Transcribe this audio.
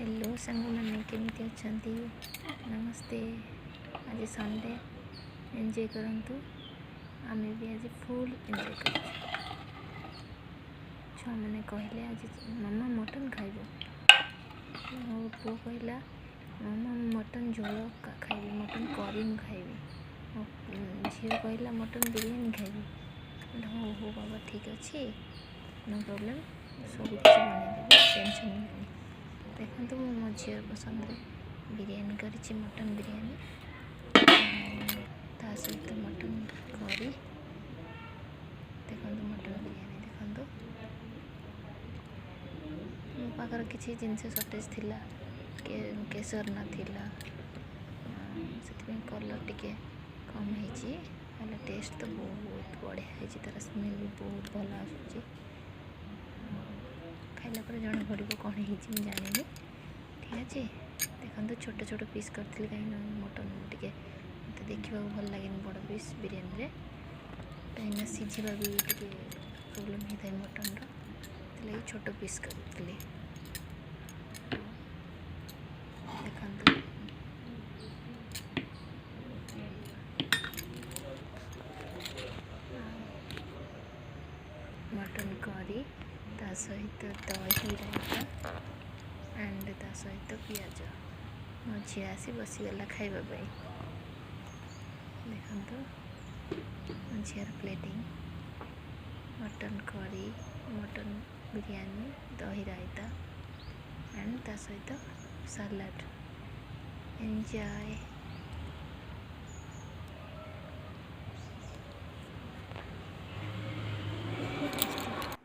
Hello सांग मैंने केमी अच्छा नमस्ते। आज संडे एंजॉय करंतु आमे भी आज फुल एंजॉय कर छुआ मैंने कहले आज मामा मटन खाइब मो पु कहला मामा मटन झोल खाइबी मटन करी खाइबी मो झील कहला मटन बिरयानी खाइबी हो हो बाबा ठीक अच्छे नो प्रॉब्लम सब कुछ बनईदेवी टेंशन नहीं। देखो तो मो झील पसंद बिरयानी करी मटन बिरयानी ता सहित मटन करी देखो मटन बिरयानी देखो मो पाखर किसी जिनस सर्टेज थिला केसर ना थिला से कलर टिके कम है टेस्ट तो बहुत बढ़िया है तार स्मेल भी बहुत भल आसूँ खाइला पर जड़े पड़ो कौन है जानी ठीक अच्छे। देखो छोट छोट पीस करी कहीं मटन टे मत देखा भल लगे बड़ पीस बिरयानी कहीं सीझा भी टे प्रोब्लेम होता है मटन रे छोट पीस करी देखो मटन करी ता सहित दही रायता एंड ता सहित पियाज मो झी आसी बसीगला खाइबाई देखो मो झीर plating mutton curry mutton biryani दही रायता एंड ता सहित सलाड एंजॉय।